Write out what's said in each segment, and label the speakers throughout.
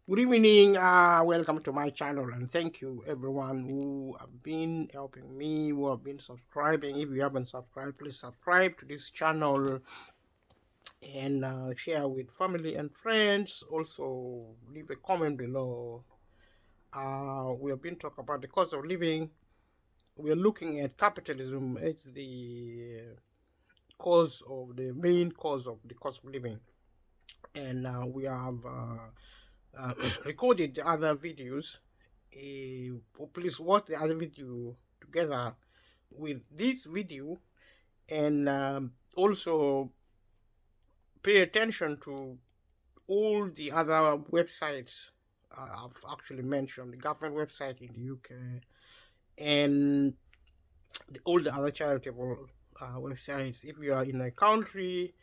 Speaker 1: Good evening. Welcome to my channel, and thank you everyone who have been helping me, who have been subscribing. If you haven't subscribed, please subscribe to this channel and share with family and friends. Also, leave a comment below. We have been talking about the cost of living. We are looking at capitalism as the main cause of the cost of living, and we have recorded the other videos. Please watch the other video together with this video, and also pay attention to all the other websites I've actually mentioned, the government website in the UK and all the other charitable websites. If you are in a country,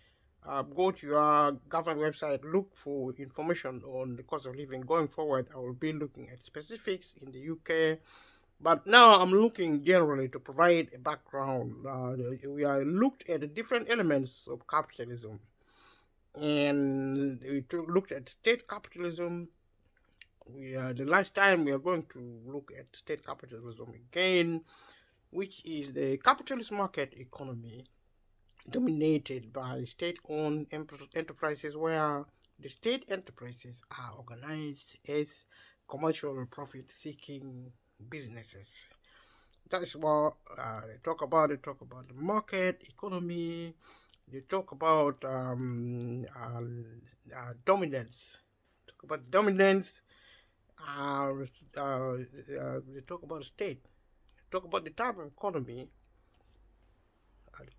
Speaker 1: go to your government website, look for information on the cost of living. Going forward, I will be looking at specifics in the UK, but now I'm looking generally to provide a background. We are looked at the different elements of capitalism, and looked at state capitalism. The last time we are going to look at state capitalism again, which is the capitalist market economy dominated by state-owned enterprises, where the state enterprises are organized as commercial profit-seeking businesses. That's what they talk about. They talk about the market economy. They talk about dominance. Talk about dominance. They talk about state. Talk about the type of economy.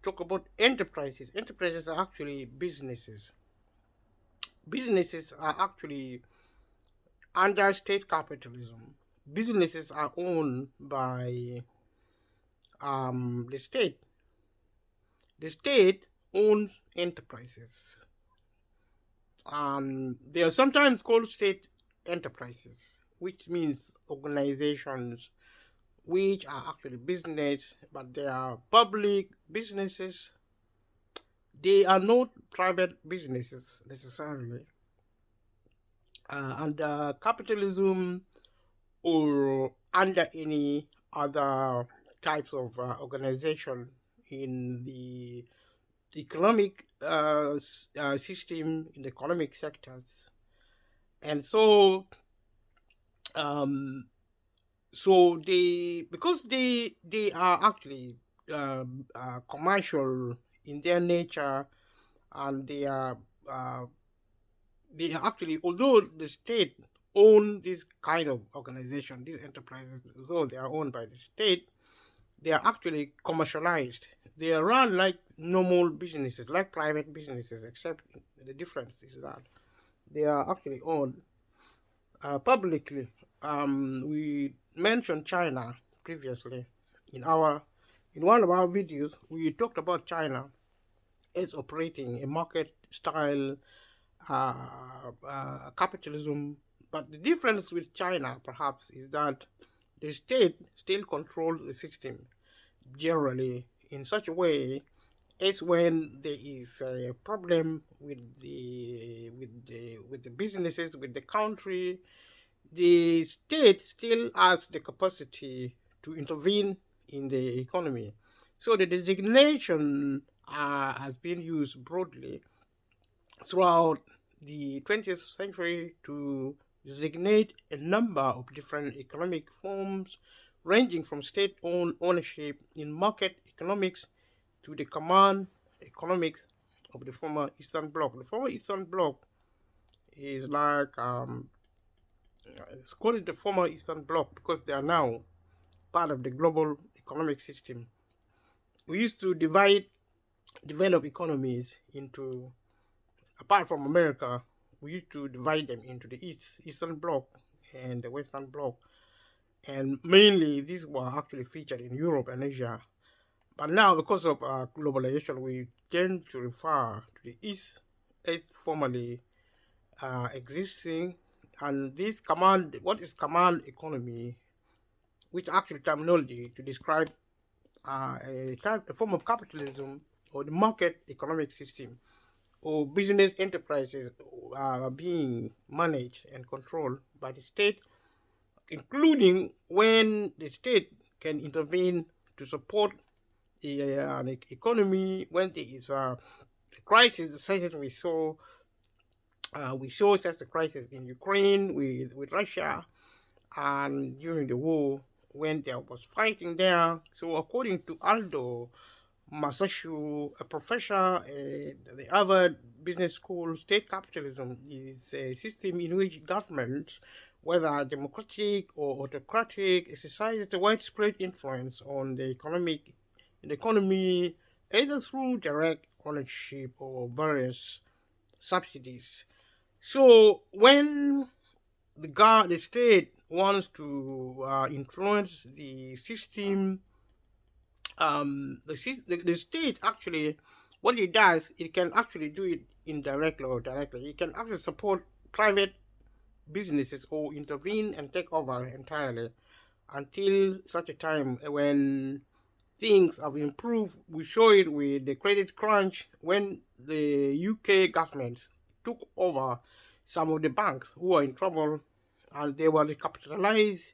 Speaker 1: Talk about enterprises. Enterprises are actually businesses. Businesses are actually under state capitalism. Businesses are owned by the state. The state owns enterprises. They are sometimes called state enterprises, which means organizations which are actually business, but they are public businesses. They are not private businesses necessarily. Under capitalism or under any other types of organization in the economic system, in the economic sectors. And um, because they are actually commercial in their nature, and uh, they are actually, although the state own this kind of organization, these enterprises, though they are owned by the state, they are actually commercialized. They are run like normal businesses, like private businesses, except the difference is that they are actually owned publicly. We mentioned China previously in one of our videos. We talked about China as operating a market style capitalism, but the difference with China perhaps is that the state still controls the system generally in such a way as when there is a problem with the businesses, with the country, the state still has the capacity to intervene in the economy. So the designation has been used broadly throughout the 20th century to designate a number of different economic forms, ranging from state-owned ownership in market economics to the command economics of the former Eastern Bloc. The former Eastern Bloc is like it's called the former Eastern Bloc because they are now part of the global economic system. We used to develop economies into, apart from America, we used to divide them into the Eastern Bloc and the Western Bloc. And mainly these were actually featured in Europe and Asia. But now, because of globalization, we tend to refer to the East as formerly existing. And what is command economy, which actual terminology to describe a form of capitalism or the market economic system, or business enterprises are being managed and controlled by the state, including when the state can intervene to support an economy when there is a crisis such as we saw such a crisis in Ukraine with Russia, and during the war when there was fighting there. So according to Aldo Masashu, a professor at the Harvard Business School, state capitalism is a system in which government, whether democratic or autocratic, exercises a widespread influence on the economy, either through direct ownership or various subsidies. So when the state wants to influence the system, the state actually, what it does, it can actually do it indirectly or directly. It can actually support private businesses or intervene and take over entirely until such a time when things have improved. We show it with the credit crunch when the UK government took over some of the banks who were in trouble, and they were recapitalized,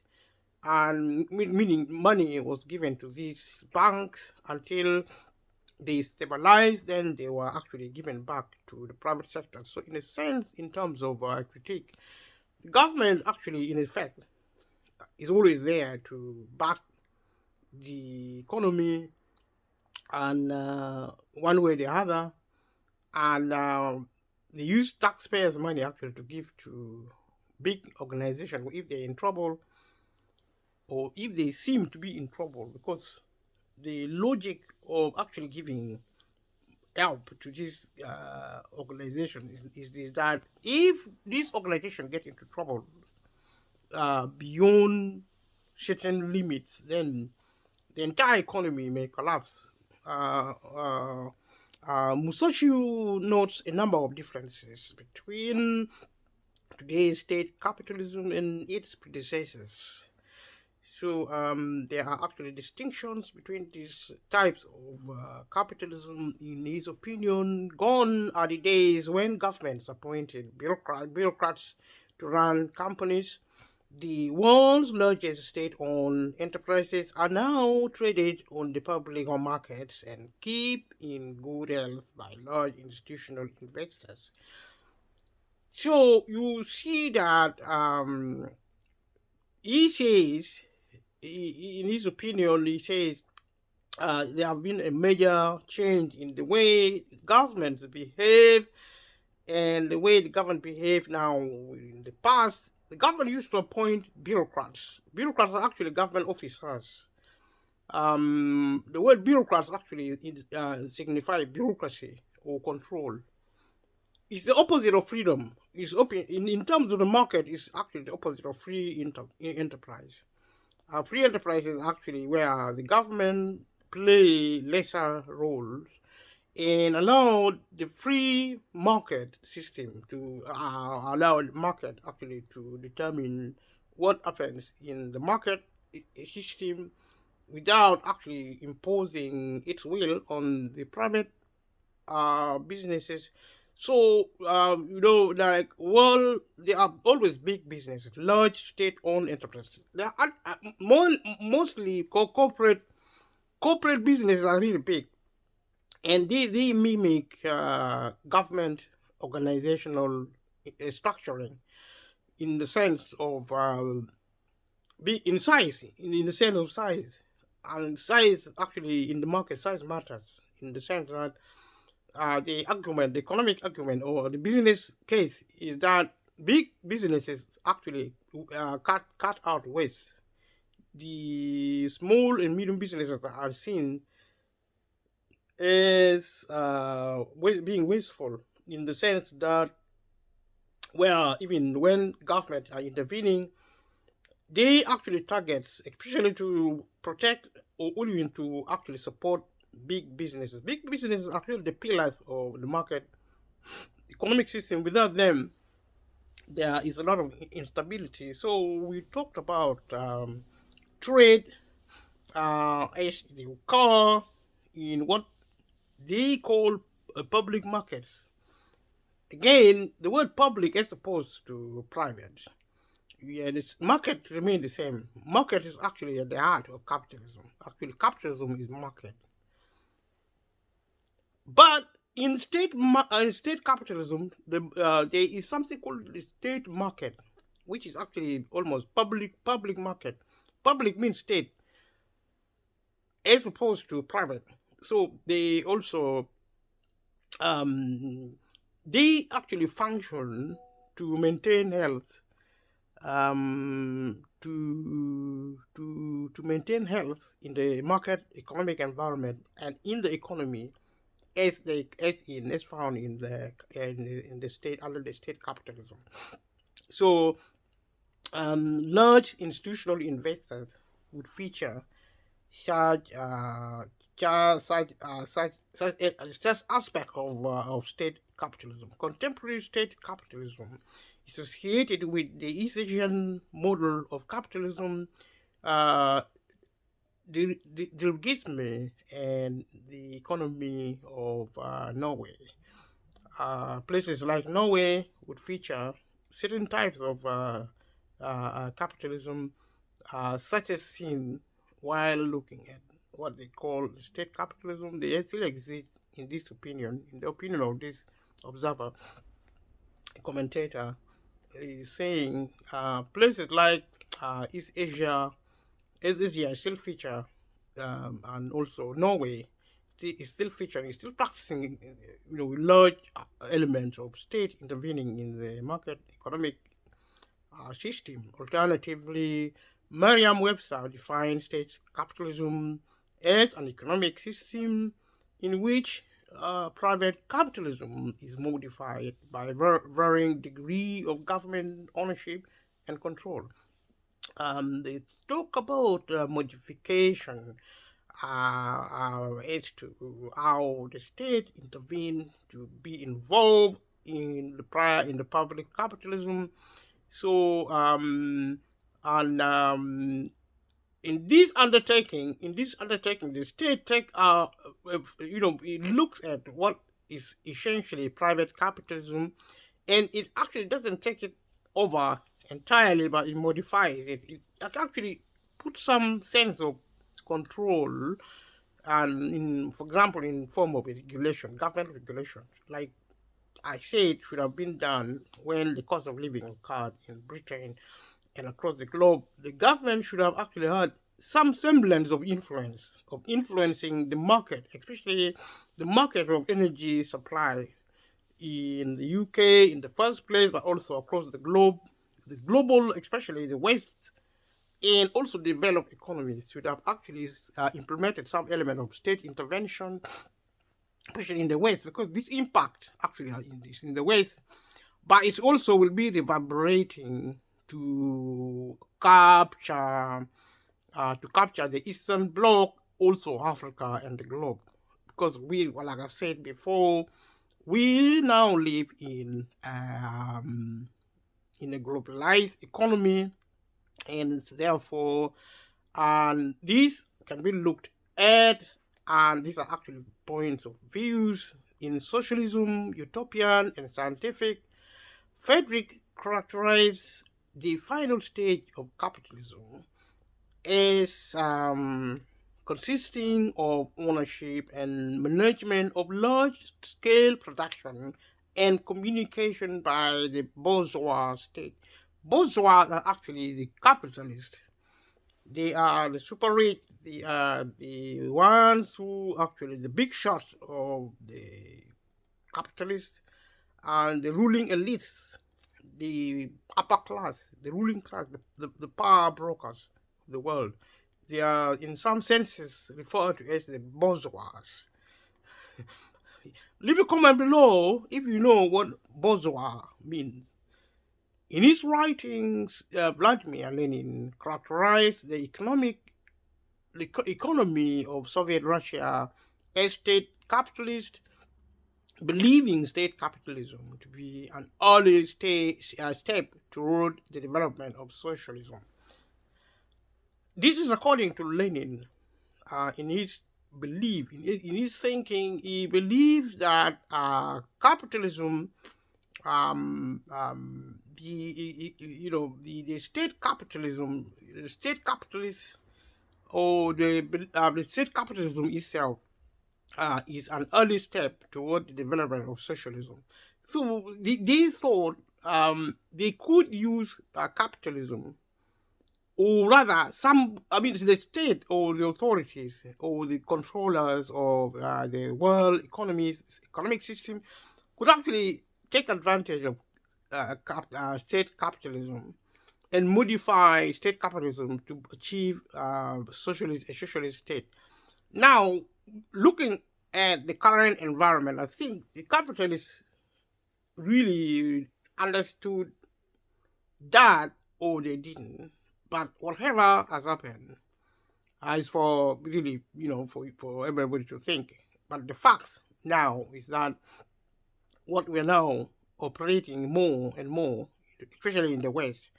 Speaker 1: and meaning money was given to these banks until they stabilized, then they were actually given back to the private sector. So in a sense, in terms of critique, the government actually in effect is always there to back the economy, and one way or the other, and they use taxpayers' money actually to give to big organizations if they're in trouble or if they seem to be in trouble, because the logic of actually giving help to this organization is that if this organization get into trouble beyond certain limits, then the entire economy may collapse. Musashi notes a number of differences between today's state capitalism and its predecessors. So there are actually distinctions between these types of capitalism. In his opinion, gone are the days when governments appointed bureaucrats to run companies. The world's largest state-owned enterprises are now traded on the public markets and kept in good health by large institutional investors. So you see that he says, in his opinion, he says there have been a major change in the way governments behave and the way the government behave now. In the past, the government used to appoint bureaucrats. Bureaucrats are actually government officers. The word bureaucrats actually signify bureaucracy or control. It's the opposite of freedom. It's open in terms of the market. It's actually the opposite of free enterprise. Free enterprise is actually where the government play lesser roles and allow the free market system to allow the market actually to determine what happens in the market system without actually imposing its will on the private businesses. So like, well, there are always big businesses, large state-owned enterprises. There are mostly corporate businesses are really big, and they mimic government organizational structuring in the sense of be in size, in the sense of size, and size actually in the market size matters in the sense that the economic argument or the business case is that big businesses actually cut out waste. The small and medium businesses are seen as being wasteful in the sense that, well, even when government are intervening, they actually targets, especially to protect or even to actually support big businesses. Big businesses are really the pillars of the market economic system. Without them, there is a lot of instability. So we talked about trade as the car in what they call public markets. Again, the word public as opposed to private. Yeah, this market remain the same. Market is actually at the heart of capitalism. Actually, capitalism is market. But in state capitalism, there is something called the state market, which is actually almost public market. Public means state as opposed to private. So um, they actually function to maintain health, to maintain health in the market economic environment and in the economy as found in the state under the state capitalism. So large institutional investors would feature such such aspect of state capitalism. Contemporary state capitalism is associated with the East Asian model of capitalism, uh, the dirigisme, and the economy of Norway. Places like Norway would feature certain types of capitalism, such as seen while looking at what they call state capitalism. They still exist in this opinion, in the opinion of this observer, commentator, is saying places like East Asia still feature, and also Norway is still featuring, is still practicing, large elements of state intervening in the market economic system. Alternatively, Merriam-Webster defines state capitalism as an economic system in which private capitalism is modified by varying degree of government ownership and control. They talk about modification as to how the state intervened to be involved in the public capitalism. So and in this undertaking, the state it looks at what is essentially private capitalism, and it actually doesn't take it over entirely, but it modifies it. It actually puts some sense of control, and for example, in form of regulation, government regulation, like I said, should have been done when the cost of living occurred in Britain and across the globe. The government should have actually had some semblance of influence, of influencing the market, especially the market of energy supply in the UK in the first place, but also across the globe. The global, especially the West, and also developed economies should have actually implemented some element of state intervention, especially in the West, because this impact actually is in the West, but it also will be reverberating to capture the Eastern Bloc, also Africa and the globe, because like I said before, we now live in a globalized economy, and therefore, and these can be looked at, and these are actually points of views in socialism, utopian, and scientific. Frederick characterized the final stage of capitalism as consisting of ownership and management of large-scale production and communication by the bourgeois state. Bourgeois are actually the capitalists. They are the super rich. They are the ones who actually the big shots of the capitalists, and the ruling elites, the upper class, the ruling class, the power brokers of the world. They are, in some senses, referred to as the bourgeois. Leave a comment below if you know what bourgeois means. In his writings, Vladimir Lenin characterized the economy of Soviet Russia as state capitalist, believing state capitalism to be an early step toward the development of socialism. This is according to Lenin. In his belief, in his thinking, he believes that capitalism the state capitalism, the state capitalist, or the state capitalism itself is an early step toward the development of socialism. So they thought they could use capitalism, or rather, the state or the authorities or the controllers of the world economic system could actually take advantage of state capitalism and modify state capitalism to achieve a socialist state. Now, looking at the current environment, I think the capitalists really understood that, or they didn't. But whatever has happened is for really, for everybody to think. But the fact now is that what we're now operating more and more, especially in the West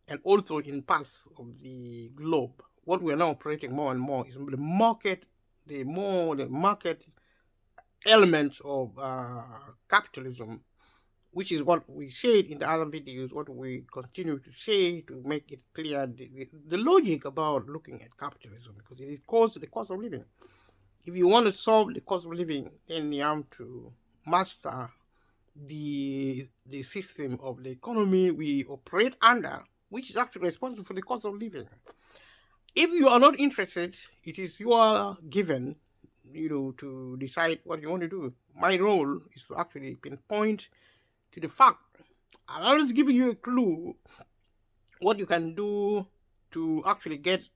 Speaker 1: and also in parts of the globe, what we're now operating more and more is the market elements of capitalism, which is what we said in the other videos, what we continue to say to make it clear the logic about looking at capitalism, because it is the cost of living. If you want to solve the cost of living, then you have to master the system of the economy we operate under, which is actually responsible for the cost of living. If you are not interested, it is your given, to decide what you want to do. My role is to actually pinpoint to the fact. I'm always giving you a clue what you can do to actually get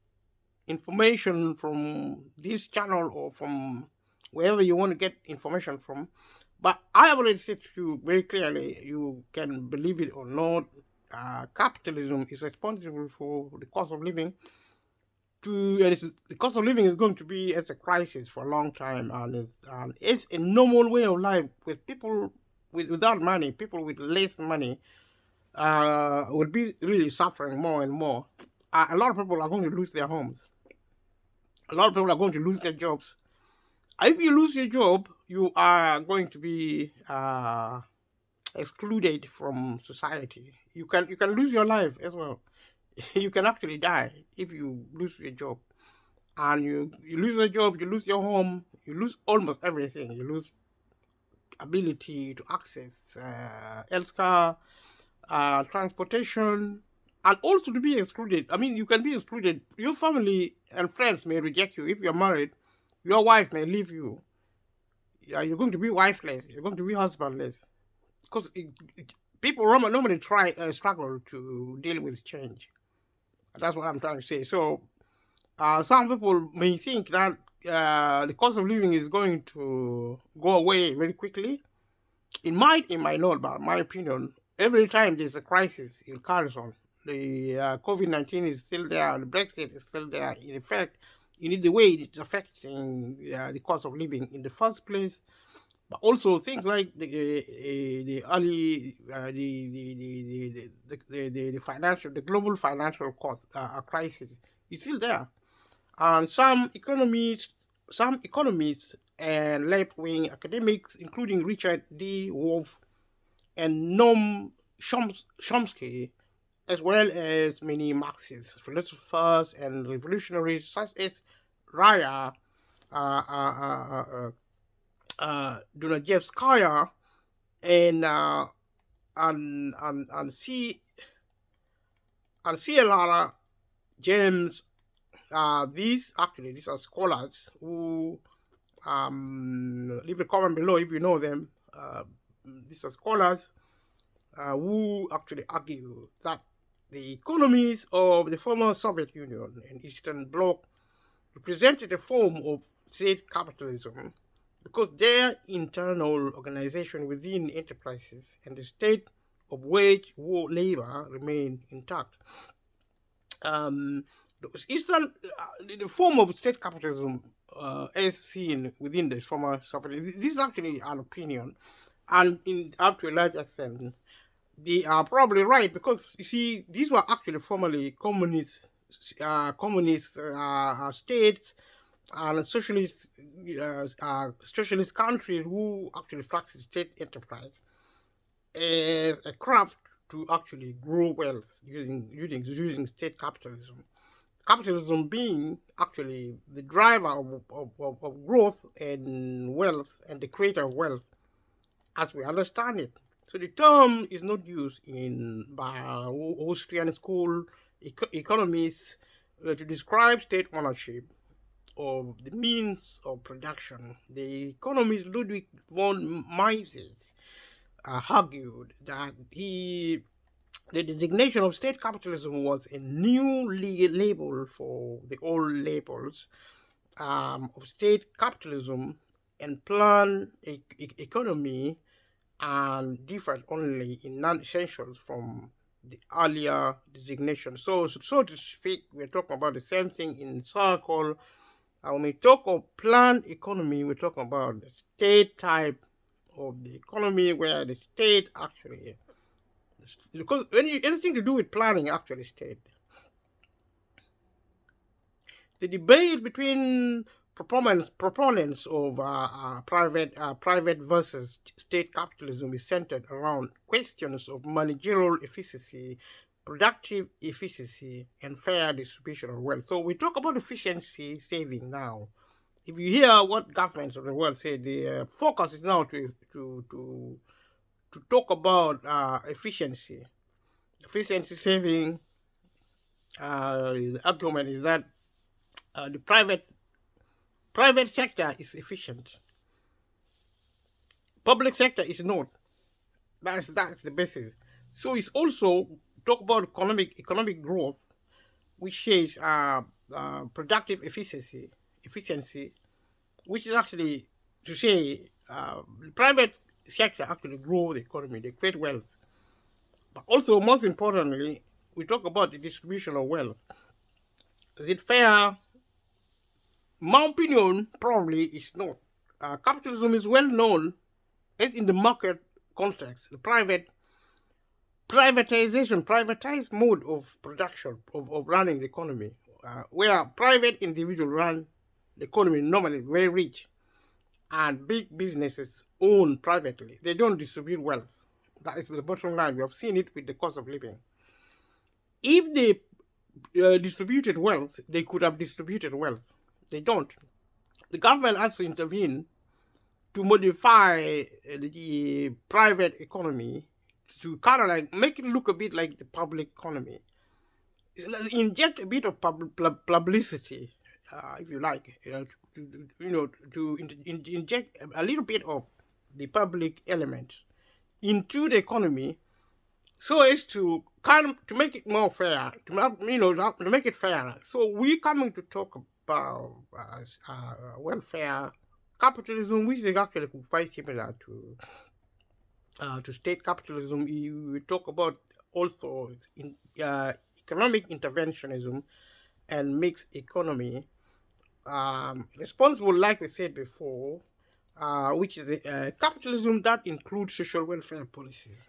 Speaker 1: information from this channel or from wherever you want to get information from. But I have already said to you very clearly, you can believe it or not, capitalism is responsible for the cost of living. The cost of living is going to be as a crisis for a long time, and it's a normal way of life with people without money, people with less money will be really suffering more and more. A lot of people are going to lose their homes. A lot of people are going to lose their jobs. If you lose your job, you are going to be excluded from society. You can lose your life as well. You can actually die if you lose your job. And you lose your job, you lose your home, you lose almost everything. You lose ability to access healthcare, transportation, and also to be excluded. I mean, you can be excluded. Your family and friends may reject you. If you're married, your wife may leave you. You're going to be wifeless. You're going to be husbandless. Because people normally struggle to deal with change. That's what I'm trying to say. So, some people may think that the cost of living is going to go away very quickly. It might not, but in my opinion, every time there's a crisis, it carries on. The COVID-19 is still there, the Brexit is still there. In effect, you need the way it's affecting the cost of living in the first place, but also things like the early the global financial cost crisis is still there, and some economists and left-wing academics, including Richard D. Wolff and Noam Chomsky, as well as many Marxist philosophers and revolutionaries such as Raya Dunajevskaya and C. Lara James. These are scholars who leave a comment below if you know them. These are scholars who actually argue that the economies of the former Soviet Union and Eastern Bloc represented a form of state capitalism because their internal organization within enterprises and the state of wage war labor remained intact. The form of state capitalism as seen within the former Soviet, this is actually an opinion, and up to a large extent, they are probably right, because you see, these were actually formerly communist states and socialist countries who actually practice state enterprise. as a craft to actually grow wealth using state capitalism. Capitalism being actually the driver of growth and wealth and the creator of wealth as we understand it. So the term is not used in by Austrian school economists to describe state ownership of the means of production. The economist Ludwig von Mises argued that the designation of state capitalism was a new label for the old labels of state capitalism and planned economy, and differed only in non-essentials from the earlier designation. So to speak, we're talking about the same thing in circle. When we talk of planned economy, we're talking about the state type of the economy where the state actually, because anything to do with planning actually state. The debate between proponents of private versus state capitalism is centered around questions of managerial efficiency, productive efficiency, and fair distribution of wealth. So we talk about efficiency saving now. If you hear what governments of the world say, the focus is now to talk about efficiency saving. The argument is that the private sector is efficient, public sector is not. That's the basis. So it's also talk about economic growth, which is productive efficiency, which is actually to say the private sector actually grow the economy, they create wealth. But also, most importantly, we talk about the distribution of wealth. Is it fair? My opinion probably is not. Capitalism is well known as in the market context, the privatized mode of production, of running the economy, where private individuals run the economy normally very rich, and big businesses own privately. They don't distribute wealth. That is the bottom line. We have seen it with the cost of living. If they distributed wealth, they could have distributed wealth. They don't. The government has to intervene to modify the private economy to kind of like make it look a bit like the public economy. Inject a bit of publicity, if you like, to inject a little bit of the public element into the economy, so as to to make it more fair, to make it fair. So we're coming to talk about welfare capitalism, which is actually quite similar to state capitalism. We talk about also in economic interventionism and mixed economy, responsible, like we said before, which is capitalism that includes social welfare policies.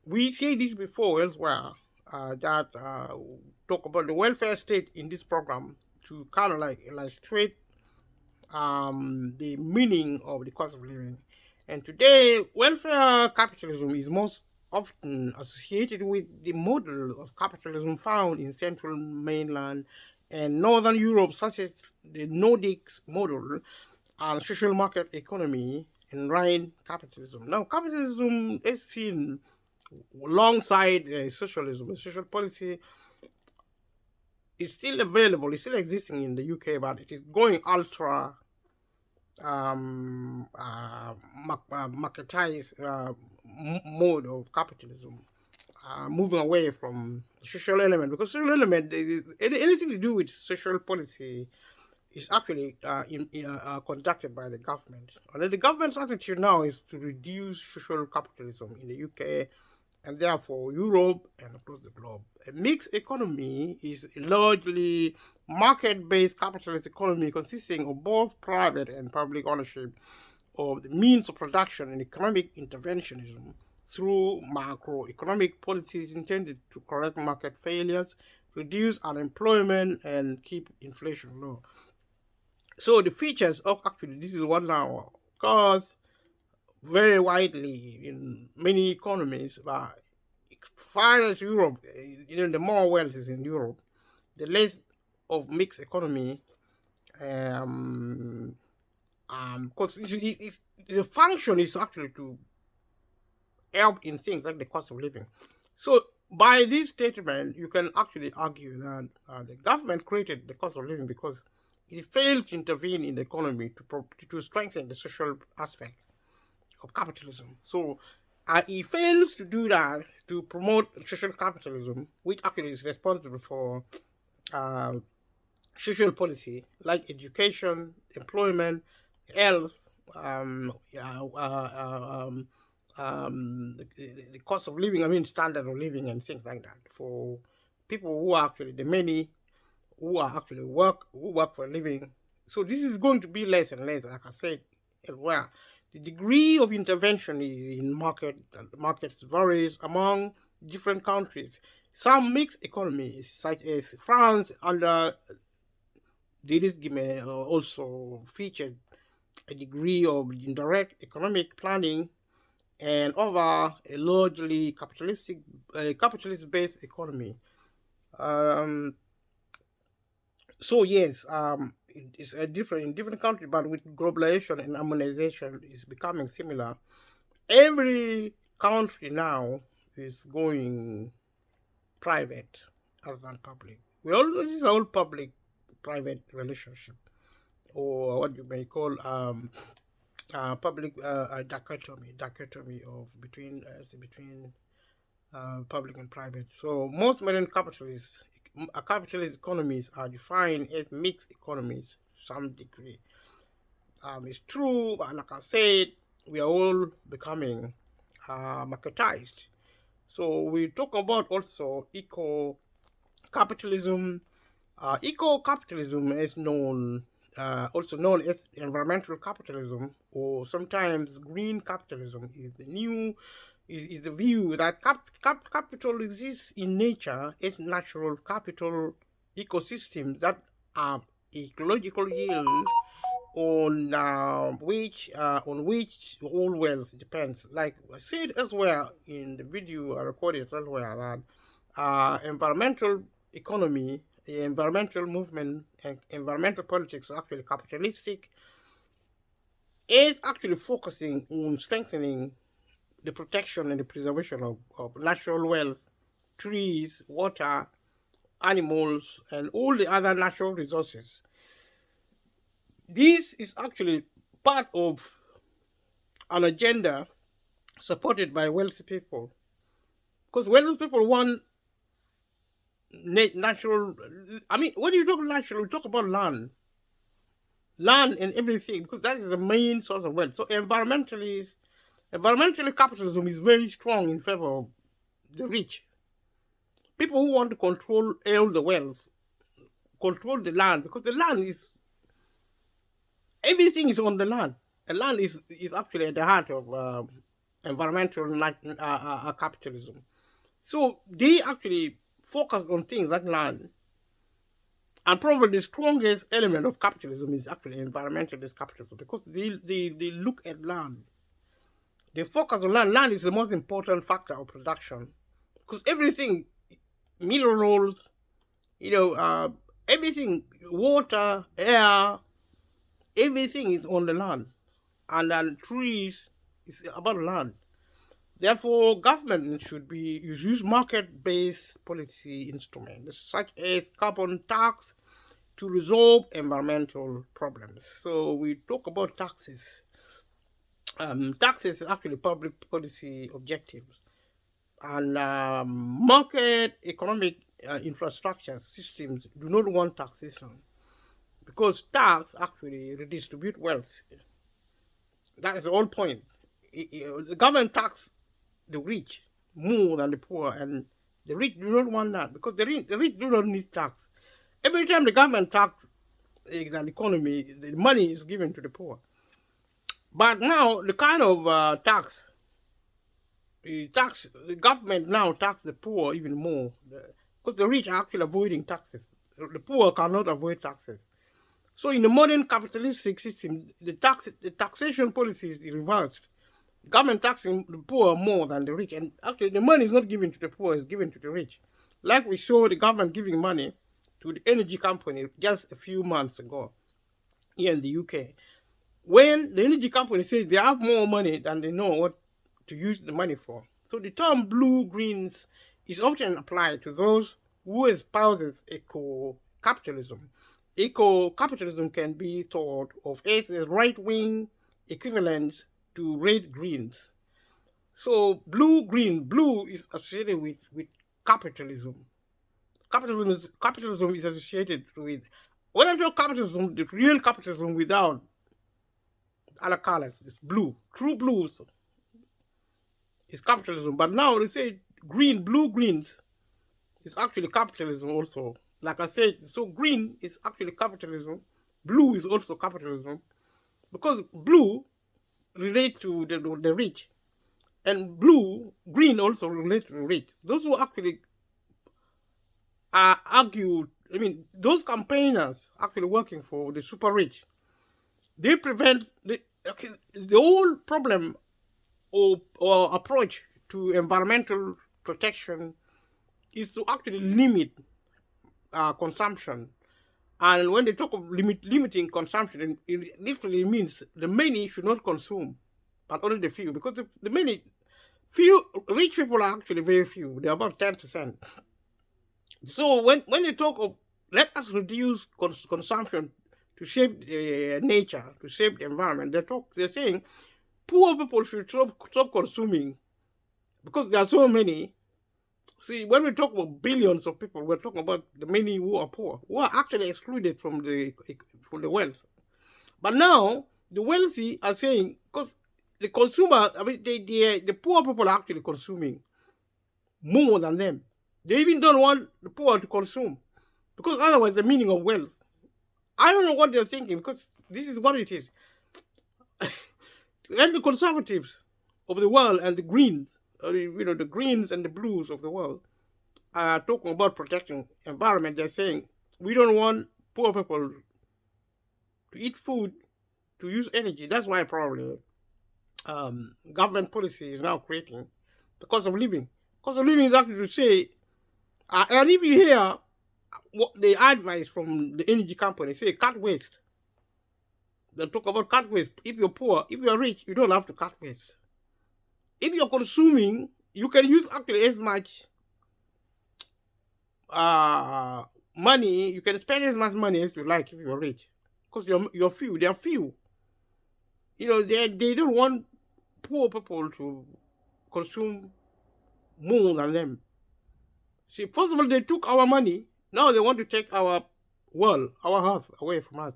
Speaker 1: We say this before elsewhere, that talk about the welfare state in this program to kind of like illustrate the meaning of the cost of living. And today, welfare capitalism is most often associated with the model of capitalism found in Central Mainland and Northern Europe, such as the Nordics model and social market economy and Rhine capitalism. Now, capitalism is seen alongside socialism. Social policy is still available, it's still existing in the UK, but it is going ultra marketized mode of capitalism, moving away from the social element, because social element, anything to do with social policy is actually conducted by the government. And the government's attitude now is to reduce social capitalism in the UK and therefore Europe and across the globe. A mixed economy is a largely market-based capitalist economy consisting of both private and public ownership of the means of production and economic interventionism through macroeconomic policies intended to correct market failures, reduce unemployment, and keep inflation low. So the features of actually, this is what now, cause very widely in many economies, but far as Europe, the more wealth is in Europe, the less of mixed economy. Um, because the function is actually to help in things like the cost of living. So by this statement, you can actually argue that the government created the cost of living because it failed to intervene in the economy to strengthen the social aspect of capitalism. So it fails to do that to promote social capitalism, which actually is responsible for uh, social policy like education, employment, health, the cost of living, I mean, standard of living and things like that for people who are actually the many who are actually who work for a living. So this is going to be less and less, like I said, elsewhere. The degree of intervention is in markets varies among different countries. Some mixed economies, such as France under Dirisgime, also featured a degree of indirect economic planning and over a largely capitalist-based economy. Um, so yes, it's a different in different countries, but with globalization and harmonization, is becoming similar. Every country now is going private other than public. This is all public-private relationship, or what you may call public dichotomy of between public and private. So most modern capitalist economies are defined as mixed economies to some degree. It's true, but like I said, we are all becoming marketized. So we talk about also capitalism. Eco-capitalism is also known as environmental capitalism, or sometimes green capitalism, is the view that capital exists in nature as natural capital ecosystems that are ecological yield on which all wealth depends. Like I said elsewhere in the video I recorded elsewhere, that environmental economy, environmental movement, and environmental politics are actually capitalistic, is actually focusing on strengthening the protection and the preservation of natural wealth, trees, water, animals, and all the other natural resources. This is actually part of an agenda supported by wealthy people. Because wealthy people want natural. I mean, when you talk natural, we talk about land and everything, because that is the main source of wealth. So environmentally, capitalism is very strong in favor of the rich. People who want to control all the wealth, control the land, because the land is everything is on the land. The land is actually at the heart of environmental capitalism. So they actually focus on things like land. And probably the strongest element of capitalism is actually environmentalist capitalism, because they look at land. They focus on land. Land is the most important factor of production, because everything, minerals, everything, water, air, everything is on the land. And then trees is about land. Therefore, government should use market-based policy instruments such as carbon tax to resolve environmental problems. So we talk about taxes. Taxes are actually public policy objectives, and market economic infrastructure systems do not want taxation, because tax actually redistribute wealth. That is the whole point. The government tax the rich more than the poor, and the rich do not want that, because the rich do not need tax. Every time the government tax the economy, the money is given to the poor. But now the kind of the government now tax the poor even more, because the rich are actually avoiding taxes. The poor cannot avoid taxes. So in the modern capitalistic system, the taxation policy is reversed. Government taxing the poor more than the rich, and actually the money is not given to the poor; it's given to the rich. Like we saw the government giving money to the energy company just a few months ago here in the UK. When the energy company says they have more money than they know what to use the money for. So the term blue greens is often applied to those who espouses eco-capitalism. Eco-capitalism can be thought of as a right-wing equivalent to red greens. So blue is associated with capitalism. Capitalism is associated with, when I talk capitalism, the real capitalism without other colors is blue. True blues is capitalism. But now they say blue greens is actually capitalism also. Like I said, so green is actually capitalism. Blue is also capitalism because blue relates to the rich, and green also relates to the rich. Those who actually argue, I mean, those campaigners actually working for the super rich, they prevent okay, the whole problem or approach to environmental protection is to actually limit consumption. And when they talk of limiting consumption, it literally means the many should not consume, but only the few. Because the many, few rich people are actually very few. They're about 10%. So when they talk of let us reduce consumption to save nature, to save the environment, they're saying poor people should stop consuming because there are so many. See, when we talk about billions of people, we're talking about the many who are poor, who are actually excluded from the wealth. But now the wealthy are saying because the consumer, I mean, the poor people are actually consuming more than them. They even don't want the poor to consume because otherwise the meaning of wealth. I don't know what they're thinking because this is what it is. And the conservatives of the world and the greens, the greens and the blues of the world are talking about protecting environment. They're saying we don't want poor people to eat food, to use energy. That's why probably government policy is now creating the cost of living. Cost of living is actually to say, and if you hear what the advice from the energy company say, cut waste. They talk about cut waste. If you're poor, if you're rich, you don't have to cut waste. If you're consuming, you can use actually as much money. You can spend as much money as you like if you're rich, because you're few. They're few. They don't want poor people to consume more than them. See, first of all, they took our money. Now they want to take our world, our health away from us.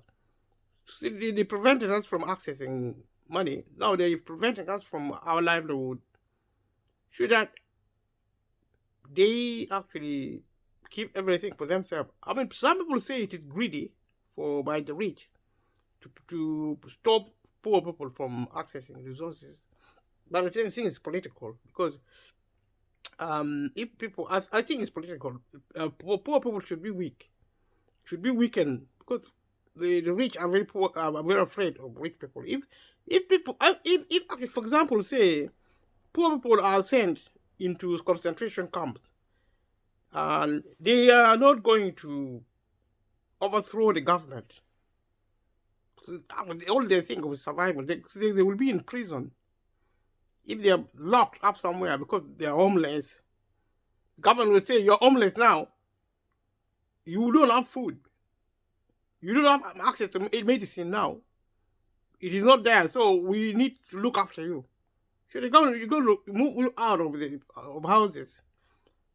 Speaker 1: See, they prevented us from accessing money. Now they're preventing us from our livelihood. So that they actually keep everything for themselves. I mean, some people say it is greedy by the rich to stop poor people from accessing resources. But the thing is political because if people, I think it's political. Poor people should be weak, should be weakened because the rich are very poor, are very afraid of rich people. If people, if for example, say poor people are sent into concentration camps, and they are not going to overthrow the government. So all they think of is survival. They will be in prison. If they are locked up somewhere because they are homeless, the government will say, you're homeless now. You don't have food. You don't have access to medicine now. It is not there, so we need to look after you. So you're going to move you out of houses.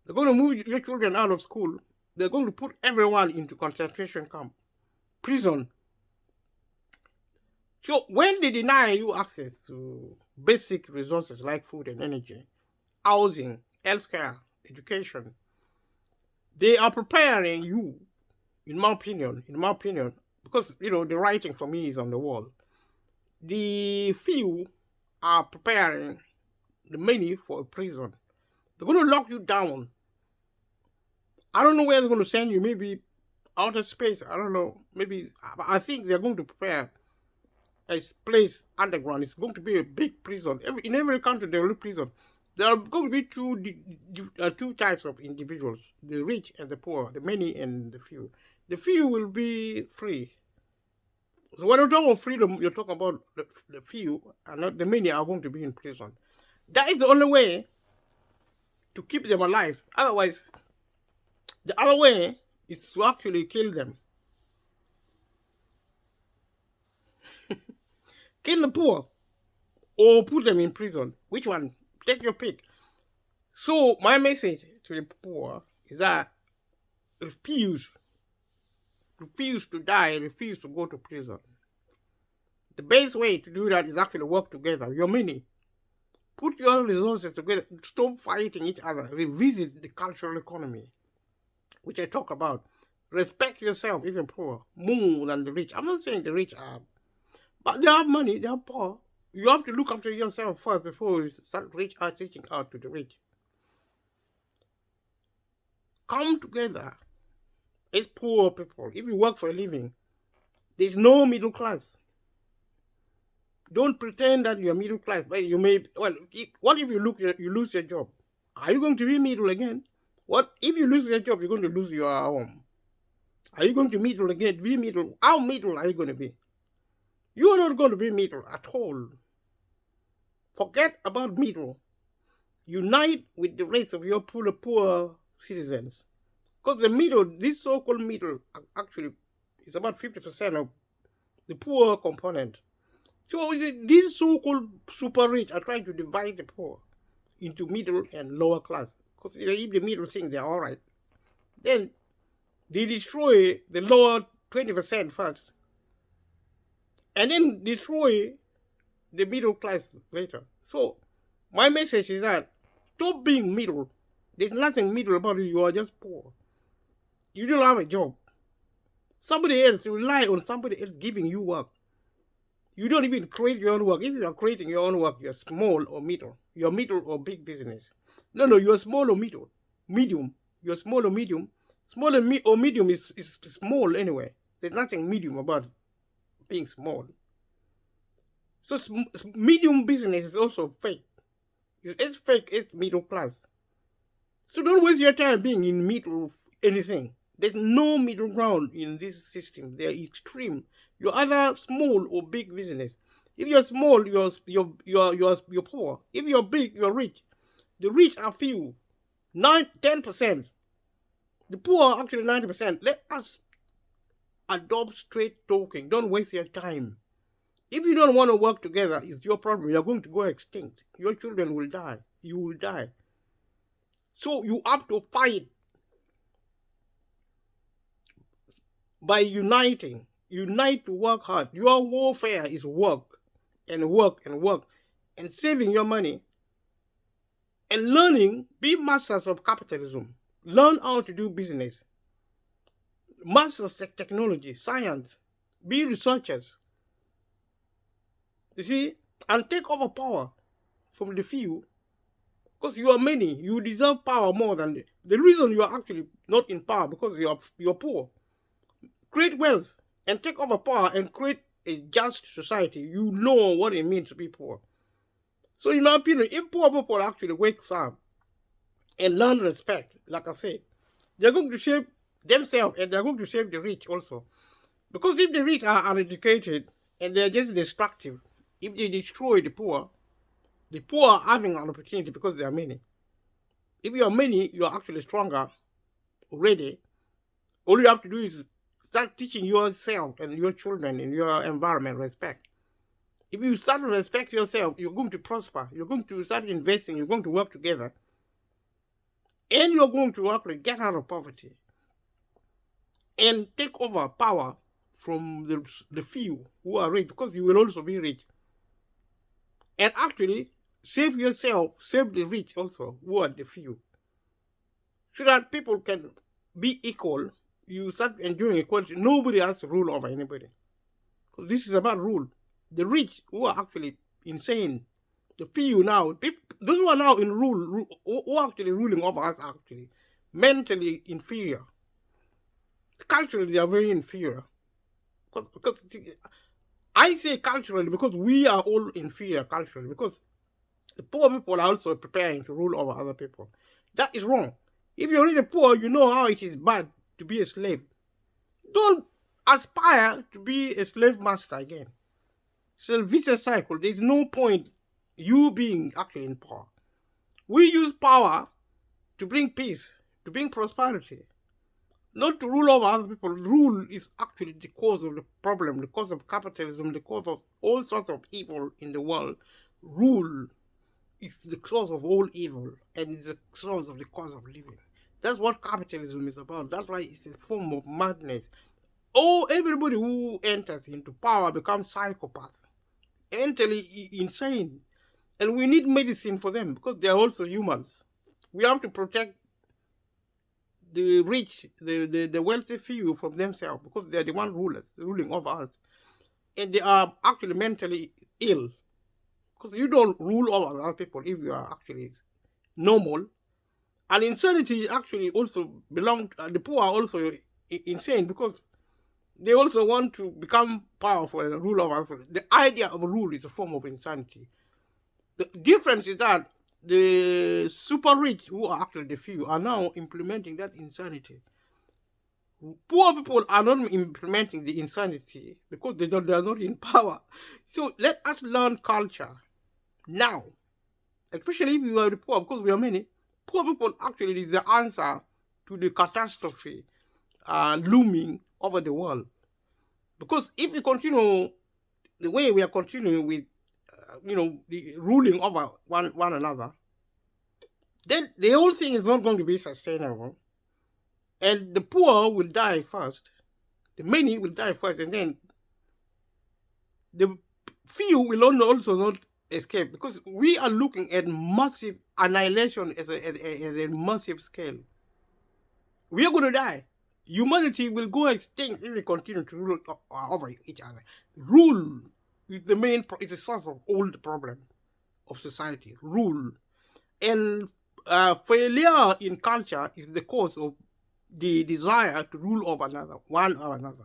Speaker 1: They're going to move your children out of school. They're going to put everyone into concentration camp, prison. So when they deny you access to basic resources like food and energy, housing, healthcare, education, they are preparing you, in my opinion, because the writing for me is on the wall. The few are preparing the many for a prison. They're going to lock you down. I don't know where they're going to send you. Maybe outer space. I don't know. Maybe I think they're going to prepare is placed underground. It's going to be a big prison. In every country, there will be prison. There are going to be two types of individuals: the rich and the poor, the many and the few. The few will be free. So when you talk about freedom, you're talking about the few, and not the many are going to be in prison. That is the only way to keep them alive. Otherwise, the other way is to actually kill them. Kill the poor or put them in prison. Which one? Take your pick. So my message to the poor is that refuse to die, refuse to go to prison. The best way to do that is actually work together. Your money. Put your resources together. Stop fighting each other. Revisit the cultural economy, which I talk about. Respect yourself if you're poor more than the rich. I'm not saying the rich are, but they have money, they are poor. You have to look after yourself first before you start reaching out to the rich. Come together as poor people. If you work for a living, there's no middle class. Don't pretend that you're middle class. But you may, well, what if you lose your job? Are you going to be middle again? What if you lose your job? You're going to lose your home. Are you going to middle again? Be middle. How middle are you going to be? You are not going to be middle at all. Forget about middle. Unite with the rest of your poor citizens. Because the middle, this so-called middle, actually is about 50% of the poor component. So these so-called super rich are trying to divide the poor into middle and lower class. Because if the middle think they're all right, then they destroy the lower 20% first, and then destroy the middle class later. So my message is that stop being middle. There's nothing middle about you. You are just poor. You don't have a job. Somebody else, you rely on somebody else giving you work. You don't even create your own work. If you are creating your own work, you're small or middle. You're middle or big business. No, you're small or middle. Medium. You're small or medium. Small or medium is small anyway. There's nothing medium about being small. So medium business is also fake. It's fake, it's middle class. So don't waste your time being in middle of anything. There's no middle ground in this system. They're extreme. You're either small or big business. If you're small, you're poor. If you're big, you're rich. The rich are few. 10%. The poor are actually 90%. Let us adopt straight talking. Don't waste your time. If you don't want to work together, it's your problem. You're going to go extinct. Your children will die. You will die. So you have to fight by uniting. Unite to work hard. Your warfare is work and work and work and saving your money and learning. Be masters of capitalism. Learn how to do business. Masters of technology, science. Be researchers. You see, and take over power from the few. Because you are many, you deserve power more than the reason you are actually not in power, because you're poor. Create wealth and take over power and create a just society. You know what it means to be poor. So in my opinion, if poor people actually wake up and learn respect, like I said, they're going to save themselves and they're going to save the rich also. Because if the rich are uneducated and they're just destructive, if they destroy the poor are having an opportunity because they are many. If you are many, you are actually stronger already. All you have to do is start teaching yourself and your children and your environment respect. If you start to respect yourself, you're going to prosper. You're going to start investing. You're going to work together. And you're going to actually get out of poverty and take over power from the few who are rich, because you will also be rich. And actually, save yourself, save the rich also, who are the few. So that people can be equal. You start enjoying equality. Nobody has to rule over anybody. Because this is about rule. The rich who are actually insane. The few now, those who are now in rule, who are actually ruling over us, are actually mentally inferior. Culturally, they are very inferior. Because I say culturally because we are all inferior culturally, because the poor people are also preparing to rule over other people. That is wrong. If you're really poor, you know how it is bad to be a slave. Don't aspire to be a slave master again. It's a vicious cycle. There's no point you being actually in power. We use power to bring peace, to bring prosperity, not to rule over other people. Rule is actually the cause of the problem, the cause of capitalism, the cause of all sorts of evil in the world. Rule is the cause of all evil, and it's the cause of the cause of living. That's what capitalism is about. That's why it's a form of madness. Oh, everybody who enters into power becomes psychopath, mentally insane. And we need medicine for them because they are also humans. We have to protect the rich, the wealthy few from themselves, because they are the one rulers ruling over us. And they are actually mentally ill. Because you don't rule over other people if you are actually normal. And insanity actually also belong, the poor are also insane, because they also want to become powerful and rule over others. The idea of rule is a form of insanity. The difference is that the super rich, who are actually the few, are now implementing that insanity. Poor people are not implementing the insanity because they are not in power. So let us learn culture now, especially if you are the poor, because we are many. Poor people actually is the answer to the catastrophe looming over the world. Because if we continue the way we are continuing with, the ruling over one another, then the whole thing is not going to be sustainable. And the poor will die first. The many will die first, and then the few will also not escape, because we are looking at massive annihilation as a massive scale. We are going to die. Humanity will go extinct if we continue to rule over each other. Rule is the main, it's the source of all the problem of society. Rule. And failure in culture is the cause of the desire to rule over one or another.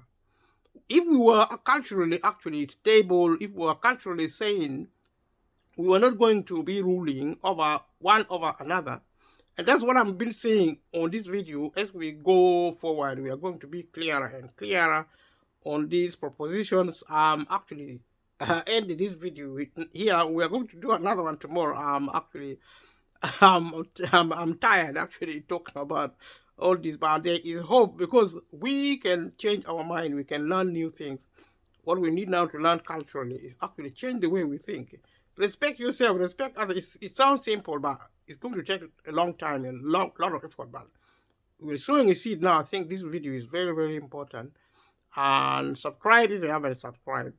Speaker 1: If we were culturally actually stable, if we were culturally sane, we were not going to be ruling over one over another. And that's what I've been saying on this video. As we go forward, we are going to be clearer and clearer on these propositions. Actually ended this video here. We are going to do another one tomorrow. Actually, I'm tired actually talking about all this, but there is hope, because we can change our mind. We can learn new things. What we need now to learn culturally is actually change the way we think. Respect yourself, respect others. It sounds simple, but it's going to take a long time and lot of effort. But we're sowing a seed now. I think this video is very, very important. And subscribe if you haven't subscribed.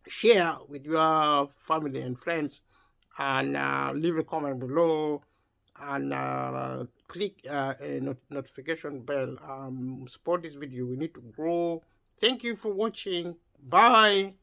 Speaker 1: Share with your family and friends, and leave a comment below, and click a notification bell. Support this video. We need to grow. Thank you for watching. Bye.